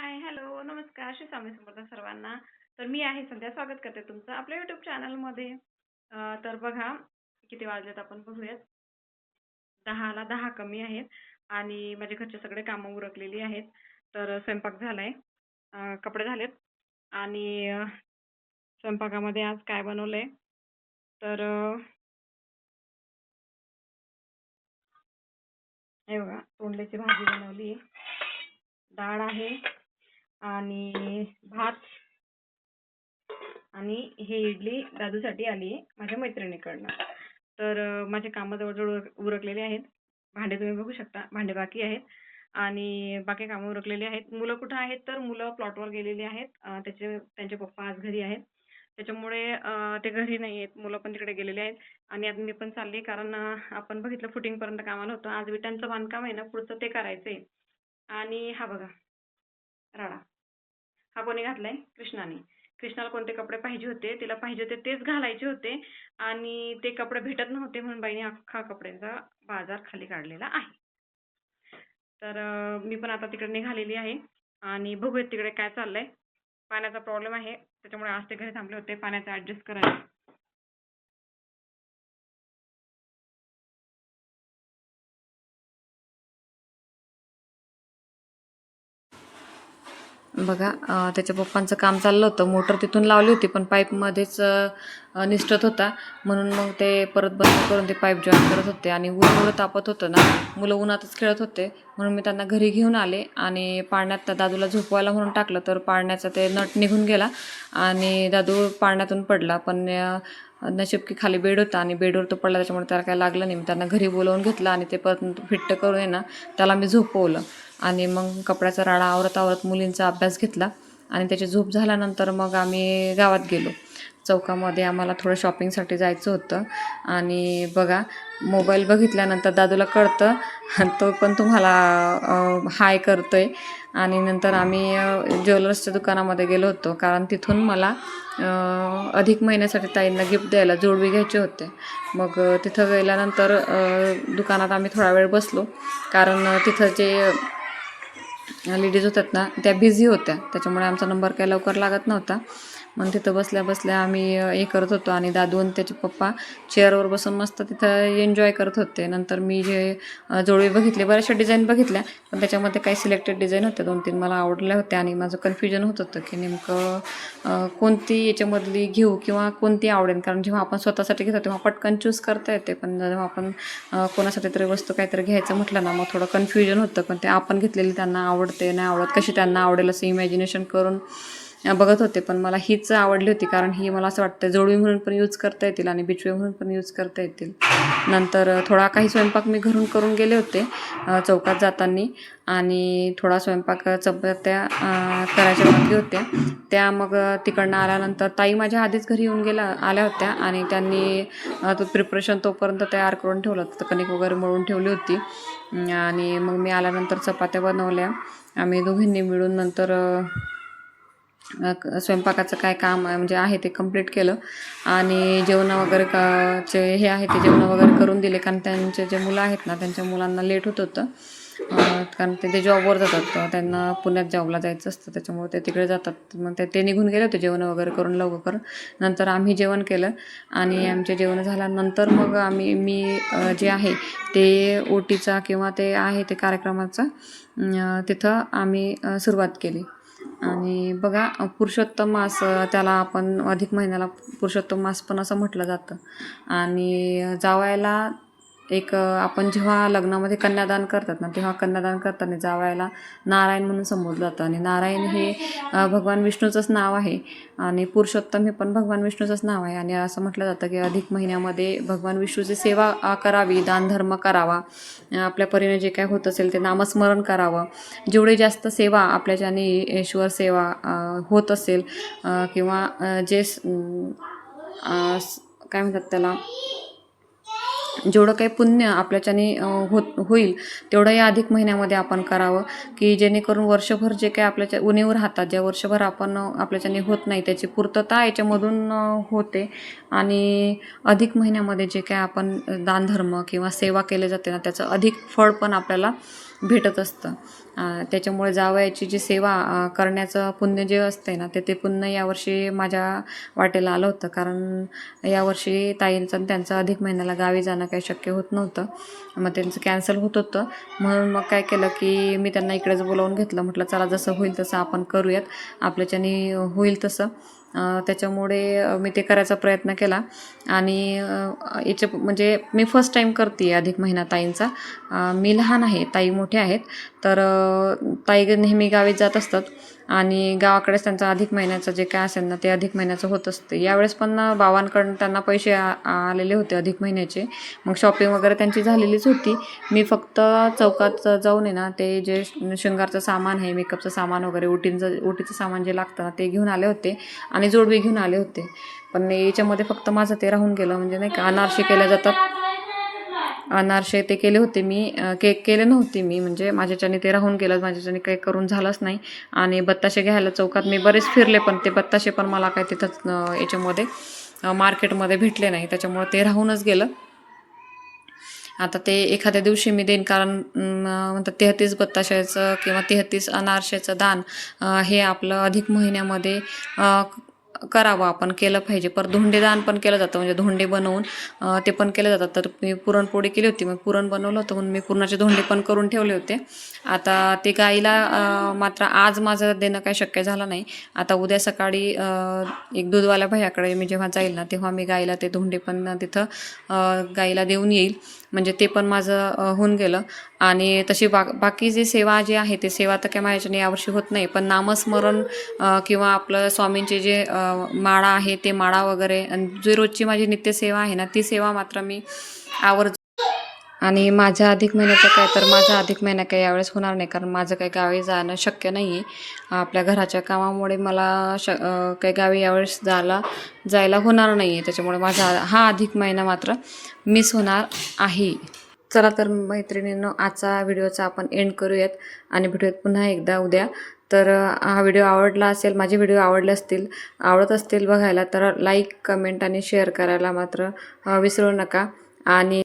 हाय, hello, नमस्कार. श्री स्वामी समर्थ सर्वांना. तर मी आहे संध्या, स्वागत करते तुमचं आपल्या YouTube चॅनलमध्ये. तर बघा किती वाजलेत आपण बघूयात. 10ला 10 कमी आहेत आणि माझे घरचे सगळे कामं उरकलेली आहेत. तर स्वयंपाक झालाय, कपडे झालेत आणि स्वयंपाकामध्ये आज काय बनवलंय तर हे बघा तोंडल्याची भाजी बनवली, डाळ आहे आणि भात आणि हे इडली दादूसाठी आली आहे माझ्या मैत्रिणीकडनं. तर माझे कामं जवळ-जवळ उरकलेले आहेत. भांडे तुम्ही बघू शकता, भांडे बाकी आहेत आणि बाकी कामं उरकलेली आहेत. मुलं कुठं आहेत तर मुलं प्लॉटवर गेलेली आहेत. त्यांचे पप्पा आज घरी आहेत. त्याच्यामुळे ते घरी नाही आहेत. मुलं पण तिकडे गेलेले आहेत आणि आता मी पण चालली कारण आपण बघितलं फुटिंगपर्यंत कामाला होतं. आज विटांचं बांधकाम आहे ना पुढचं ते करायचंय. आणि हा बघा राडा. हा कोणी घातलाय? कृष्णाने. कृष्णाला कोणते कपडे पाहिजे होते, तिला पाहिजे होते तेच घालायचे होते आणि ते कपडे भेटत नव्हते म्हणून बाईने अख्खा कपड्यांचा बाजार खाली काढलेला आहे. तर मी पण आता तिकडे निघालेली आहे आणि बघूयात तिकडे काय चाललंय. पाण्याचा प्रॉब्लेम आहे त्याच्यामुळे आज ते घरी थांबले होते पाण्याचा ॲडजस्ट करायला. बघा त्याच्या पप्पांचं काम चाललं होतं. मोटर तिथून लावली होती पण पाईपमध्येच निसटत होता म्हणून मग ते परत बंद करून ते पाईप जॉईन करत होते आणि ऊन एवढं तापत होतं ना, मुलं उन्हातच खेळत होते म्हणून मी त्यांना घरी घेऊन आले आणि पाळण्यात दादूला झोपवायला म्हणून टाकलं तर पाळण्याचा ते नट निघून गेला आणि दादू पाळण्यातून पडला. पण नशीब की खाली बेड होता आणि बेडवर तो पडला त्याच्यामुळे त्याला काय लागलं नाही. मी त्यांना घरी बोलावून घेतलं आणि ते परत फिट्ट करून आहे ना त्याला मी झोपवलं आणि मग कपड्याचा राडा आवरत आवरत मुलींचा अभ्यास घेतला आणि त्याची झोप झाल्यानंतर मग आम्ही गावात गेलो. चौकामध्ये आम्हाला थोडं शॉपिंगसाठी जायचं होतं आणि बघा मोबाईल बघितल्यानंतर दादूला कळतं तो पण तुम्हाला हाय करतोय आणि नंतर आम्ही ज्वेलर्सच्या दुकानामध्ये गेलो होतो कारण तिथून मला अधिक महिन्यासाठी ताईंना गिफ्ट द्यायला जोडवी घ्यायचे होते. मग तिथं गेल्यानंतर दुकानात आम्ही थोडा वेळ बसलो कारण तिथं जे लेडीज होत्यात ना त्या बिझी होत्या त्याच्यामुळे आमचा नंबर काही लवकर लागत नव्हता. मग तिथं बसल्या बसल्या आम्ही हे करत होतो आणि दादू आणि त्याचे पप्पा चेअरवर बसून मस्त तिथं एन्जॉय करत होते. नंतर मी जे जोडवे बघितले, बऱ्याचशा डिझाईन बघितल्या पण त्याच्यामध्ये काही सिलेक्टेड डिझाईन होत्या, 2-3 मला आवडल्या होत्या आणि माझं कन्फ्युजन होत होतं की नेमकं कोणती याच्यामधली घेऊ किंवा कोणती आवडेल. कारण जेव्हा आपण स्वतःसाठी घेतो तेव्हा पटकन चूज करता येते पण जेव्हा आपण कोणासाठी तरी वस्तू काहीतरी घ्यायचं म्हटलं ना मग थोडं कन्फ्युजन होतं. पण ते आपण घेतलेली त्यांना आवडते नाही आवडत कशी त्यांना आवडेल असं इमॅजिनेशन करून बघत होते. पण मला हीच आवडली होती कारण ही मला असं वाटतं जोडवी म्हणून पण यूज करता येतील आणि बिचवे म्हणून पण यूज करता येतील. नंतर थोडा काही स्वयंपाक मी घरून करून गेले होते चौकात जाताना आणि थोडा स्वयंपाक चपात्या करायच्या बाकी होत्या त्या मग तिकडनं आल्यानंतर ताई माझ्या आधीच घरी येऊन आल्या होत्या आणि त्यांनी तो प्रिपरेशन तोपर्यंत तयार करून ठेवलं होतं. कणिक वगैरे मळून ठेवली होती आणि मग मी आल्यानंतर चपात्या बनवल्या आम्ही दोघींनी मिळून. नंतर स्वयंपाकाचं काय काम म्हणजे आहे ते कंप्लीट केलं आणि जेवण वगैरे चे हे आहे ते जेवण वगैरे करून दिले कारण त्यांचे जे मुलं आहेत ना त्यांच्या मुलांना लेट होत होतं कारण ते जॉबवर जातात, त्यांना पुण्यात जॉबला जायचं असतं त्याच्यामुळे ते तिकडे जातात. मग ते निघून गेले होते जेवण वगैरे करून लवकर. नंतर आम्ही जेवण केलं आणि आमचे जेवण झाल्यानंतर मग मी जे आहे ते ओटीचा किंवा ते आहे ते कार्यक्रमाचा तिथं आम्ही सुरुवात केली. आणि बघा पुरुषोत्तम मास त्याला आपण अधिक महिन्याला पुरुषोत्तम मास पण असं म्हटलं जातं आणि जावयाला एक आपण जेव्हा लग्नामध्ये कन्यादान करतात ना तेव्हा कन्यादान करताना जावयाला नारायण म्हणून संबोधलं जातं आणि नारायण हे भगवान विष्णूचंच नाव आहे आणि पुरुषोत्तम हे पण भगवान विष्णूचंच नाव आहे. आणि असं म्हटलं जातं की अधिक महिन्यामध्ये भगवान विष्णूची सेवा करावी, दानधर्म करावा, आपल्या परीने जे काय होत असेल ते नामस्मरण करावं. जेवढे जास्त सेवा आपल्याच्याने ईश्वर सेवा होत असेल किंवा जे काय म्हणतात त्याला जेवढं काही पुण्य आपल्याच्याने होईल तेवढं या अधिक महिन्यामध्ये आपण करावं की जेणेकरून वर्षभर जे काही आपल्याच्या उणीव राहतात, ज्या वर्षभर आपण आपल्याच्याने होत नाही त्याची पूर्तता याच्यामधून होते. आणि अधिक महिन्यामध्ये जे काय आपण दानधर्म किंवा सेवा केले जाते ना त्याचं अधिक फळ पण आपल्याला भेटत असतं. त्याच्यामुळे जावयाची जी सेवा करण्याचं पुण्य जे असते ना ते पुण्य यावर्षी माझ्या वाटेला आलं होतं. कारण यावर्षी ताईंचं आणि त्यांचं अधिक महिन्याला गावी जाणं काही शक्य होत नव्हतं. मग त्यांचं कॅन्सल होत होतं. म्हणून मग काय केलं की मी त्यांना इकडेच बोलावून घेतलं. म्हटलं चला जसं होईल तसं आपण करूयात, आपल्याच्यानी होईल तसं. त्याच्यामुळे मी ते करायचा प्रयत्न केला. आणि याचे म्हणजे मी फर्स्ट टाईम करते अधिक महिना ताईंचा. मी लहान आहे, ताई मोठे आहेत. तर ताई नेहमी गावी जात असतात आणि गावाकडेच त्यांचा अधिक महिन्याचं जे काय असेल ना ते अधिक महिन्याचं होत असते. यावेळेस पण भावांकडून त्यांना पैसे आलेले होते अधिक महिन्याचे. मग शॉपिंग वगैरे त्यांची झालेलीच होती. मी फक्त चौकात जाऊन आहे ना ते जे शृंगारचं सामान आहे, मेकअपचं सामान वगैरे, ओटीचं सामान जे लागतं ना ते घेऊन आले होते आणि जोडवी घेऊन आले होते. पण याच्यामध्ये फक्त माझं ते राहून गेलं. म्हणजे नाही का अनारसे केल्या जातात, अनारसे ते केले होते मी, केक केले नव्हते मी. म्हणजे माझ्याच्याने ते राहून गेलं, माझ्याच्याने काही करून झालंच नाही. आणि बत्ताशे घ्यायला चौकात मी बरेच फिरले, पण ते बत्ताशे पण मला काय तिथंच याच्यामध्ये मार्केटमध्ये भेटले नाही. त्याच्यामुळे ते राहूनच गेलं. आता ते एखाद्या दिवशी मी देईन. कारण म्हणतात 33 बत्ताशाचं किंवा 33 अनारशाचं दान हे आपलं अधिक महिन्यामध्ये करावं, आपण केलं पाहिजे. पर धोंडेदान पण केलं जातं, म्हणजे धोंडे बनवून ते पण केलं जातात. तर मी पुरणपोळी केली होती, मग पुरण बनवलं होतं म्हणून मी पुरणाचे धोंडे पण करून ठेवले होते. आता ते गाईला मात्र आज माझं देणं काही शक्य झालं नाही. आता उद्या सकाळी एक दूधवाल्या भैयाकडे मी जेव्हा जाईल ना तेव्हा मी गाईला ते धोंडे पण तिथं गाईला देऊन येईल. म्हणजे ते पण माझं होऊन गेलं. आणि तशी बाकी जी सेवा जी आहे ते सेवा तर काय माझ्याच्याने यावर्षी होत नाही. पण नामस्मरण किंवा आपलं स्वामींचे जे माळा आहे ते माळा वगैरे, आणि जी रोजची माझी नित्यसेवा आहे ना ती सेवा मात्र मी आणि माझ्या अधिक महिन्याचं काय, तर माझा अधिक महिना काही यावेळेस होणार नाही. कारण माझं काही गावी जाणं शक्य नाही आहे. आपल्या घराच्या कामामुळे मला काही गावी यावेळेस जायला होणार नाही आहे. त्याच्यामुळे माझा हा अधिक महिना मात्र मिस होणार आहे. चला तर मैत्रिणींनो, आजचा व्हिडिओचा आपण एंड करूयात आणि भेटूयात पुन्हा एकदा उद्या. तर हा व्हिडिओ आवडला असेल, माझे व्हिडिओ आवडत असतील बघायला, तर लाईक, कमेंट आणि शेअर करायला मात्र विसरू नका. आणि